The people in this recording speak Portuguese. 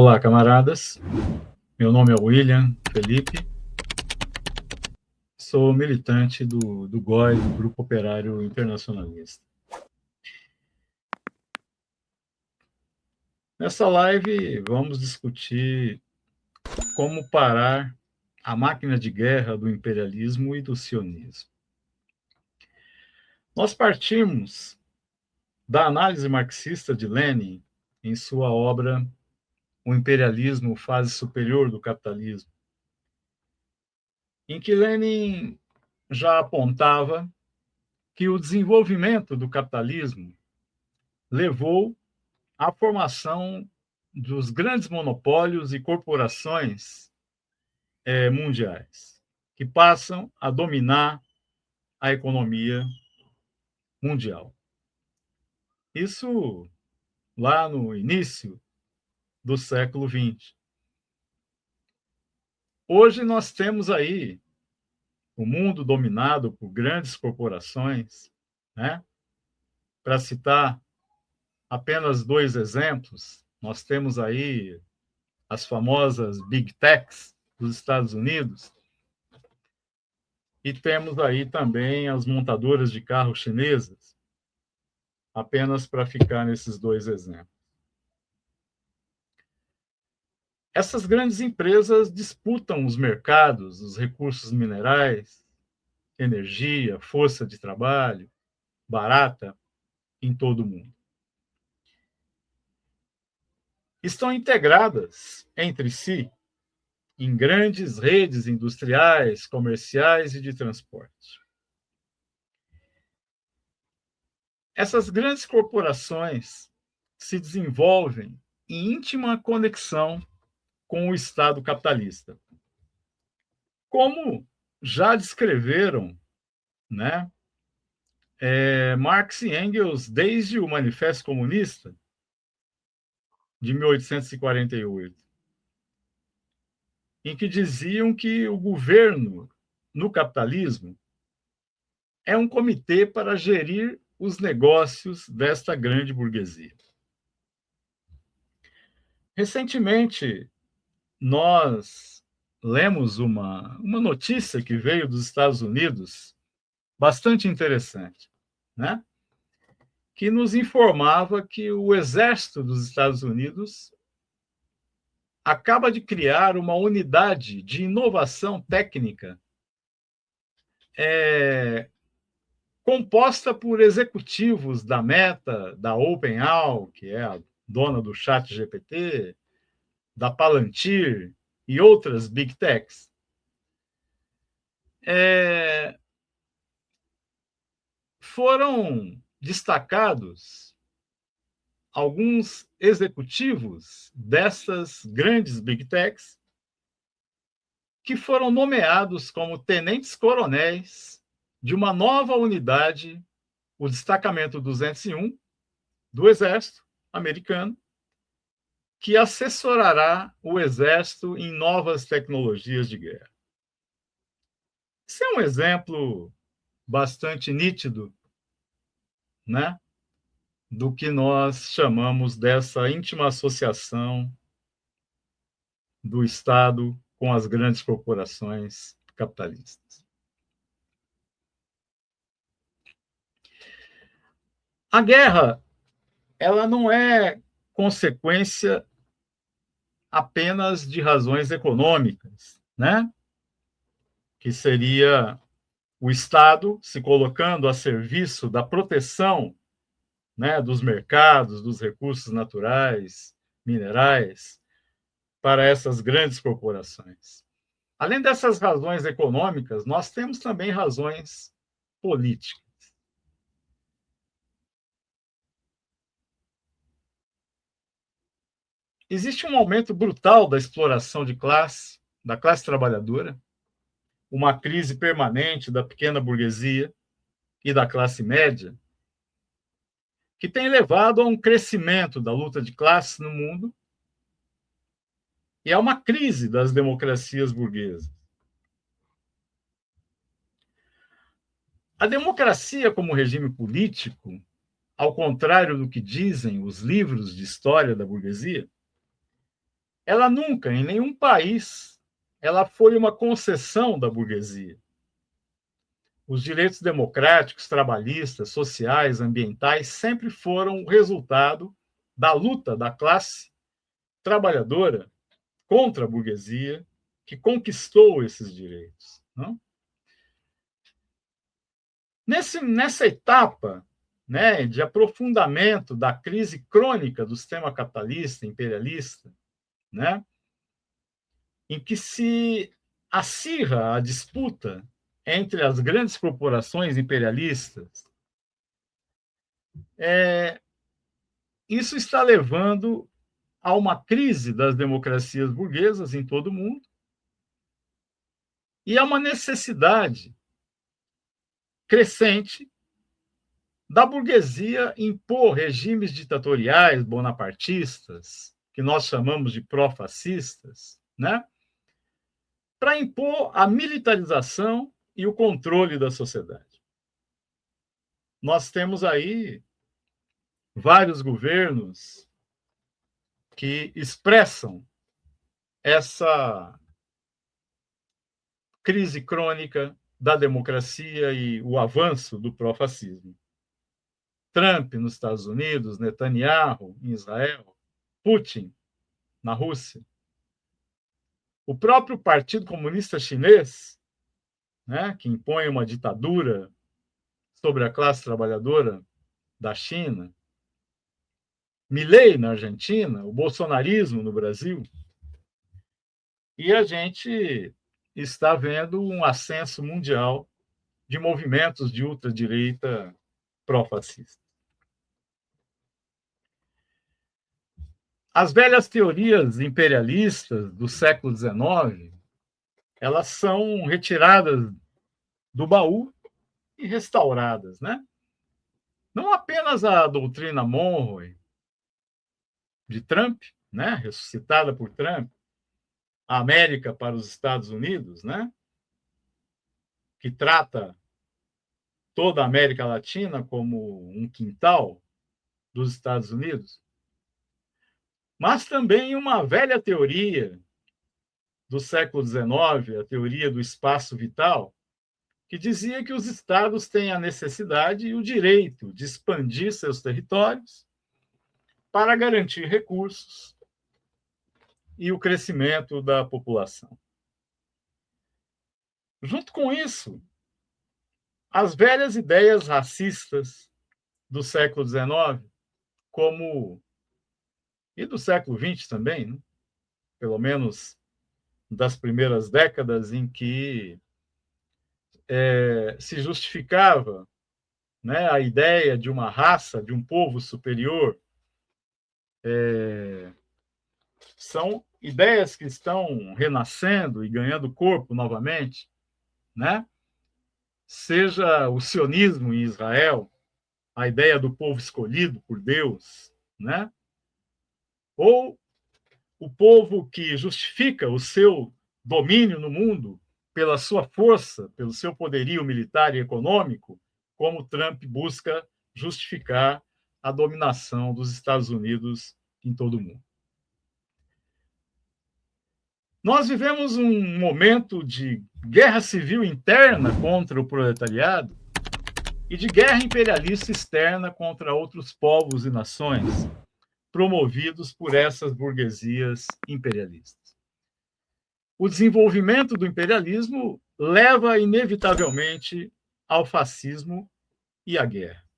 Olá, camaradas. Meu nome é William Felipe. Sou militante do GOI, do Grupo Operário Internacionalista. Nessa live, vamos discutir como parar a máquina de guerra do imperialismo e do sionismo. Nós partimos da análise marxista de Lenin em sua obra O Imperialismo, Fase Superior do Capitalismo, em que Lenin já apontava que o desenvolvimento do capitalismo levou à formação dos grandes monopólios e corporações mundiais, que passam a dominar a economia mundial. Isso lá no início do século XX. Hoje nós temos aí o mundo dominado por grandes corporações, né? Para citar apenas dois exemplos, nós temos aí as famosas Big Techs dos Estados Unidos e temos aí também as montadoras de carros chinesas, apenas para ficar nesses dois exemplos. Essas grandes empresas disputam os mercados, os recursos minerais, energia, força de trabalho, barata, em todo o mundo. Estão integradas entre si em grandes redes industriais, comerciais e de transporte. Essas grandes corporações se desenvolvem em íntima conexão com o Estado capitalista. Como já descreveram, né, Marx e Engels desde o Manifesto Comunista de 1848, em que diziam que o governo no capitalismo é um comitê para gerir os negócios desta grande burguesia. Recentemente, nós lemos uma notícia que veio dos Estados Unidos, bastante interessante, né? Que nos informava que o Exército dos Estados Unidos acaba de criar uma unidade de inovação técnica composta por executivos da Meta, da OpenAI, que é a dona do ChatGPT, da Palantir e outras Big Techs. Foram destacados alguns executivos dessas grandes Big Techs que foram nomeados como tenentes-coronéis de uma nova unidade, o Destacamento 201 do Exército americano, que assessorará o Exército em novas tecnologias de guerra. Isso é um exemplo bastante nítido, né, do que nós chamamos dessa íntima associação do Estado com as grandes corporações capitalistas. A guerra, ela não é consequência apenas de razões econômicas, né? Que seria o Estado se colocando a serviço da proteção, né, dos mercados, dos recursos naturais, minerais, para essas grandes corporações. Além dessas razões econômicas, nós temos também razões políticas. Existe um aumento brutal da exploração de classe, da classe trabalhadora, uma crise permanente da pequena burguesia e da classe média, que tem levado a um crescimento da luta de classes no mundo e a uma crise das democracias burguesas. A democracia como regime político, ao contrário do que dizem os livros de história da burguesia, ela nunca, em nenhum país, ela foi uma concessão da burguesia. Os direitos democráticos, trabalhistas, sociais, ambientais sempre foram o resultado da luta da classe trabalhadora contra a burguesia que conquistou esses direitos. Não? Nessa etapa, né, de aprofundamento da crise crônica do sistema capitalista, imperialista, né, em que se acirra a disputa entre as grandes corporações imperialistas, isso está levando a uma crise das democracias burguesas em todo o mundo e a uma necessidade crescente da burguesia impor regimes ditatoriais bonapartistas, que nós chamamos de pró-fascistas, né? Para impor a militarização e o controle da sociedade. Nós temos aí vários governos que expressam essa crise crônica da democracia e o avanço do pró-fascismo. Trump nos Estados Unidos, Netanyahu em Israel, Putin na Rússia. O próprio Partido Comunista Chinês, né, que impõe uma ditadura sobre a classe trabalhadora da China, Milei na Argentina, o bolsonarismo no Brasil. E a gente está vendo um ascenso mundial de movimentos de ultradireita pró-fascista. As velhas teorias imperialistas do século XIX, elas são retiradas do baú e restauradas, né? Não apenas a doutrina Monroe de Trump, né, ressuscitada por Trump, a América para os Estados Unidos, né, que trata toda a América Latina como um quintal dos Estados Unidos, mas também uma velha teoria do século XIX, a teoria do espaço vital, que dizia que os estados têm a necessidade e o direito de expandir seus territórios para garantir recursos e o crescimento da população. Junto com isso, as velhas ideias racistas do século XIX, como e do século XX também, né? Pelo menos das primeiras décadas em que se justificava, né, a ideia de uma raça, de um povo superior, são ideias que estão renascendo e ganhando corpo novamente, né? Seja o sionismo em Israel, a ideia do povo escolhido por Deus, né? Ou o povo que justifica o seu domínio no mundo pela sua força, pelo seu poderio militar e econômico, como Trump busca justificar a dominação dos Estados Unidos em todo o mundo. Nós vivemos um momento de guerra civil interna contra o proletariado e de guerra imperialista externa contra outros povos e nações, promovidos por essas burguesias imperialistas. O desenvolvimento do imperialismo leva inevitavelmente ao fascismo e à guerra.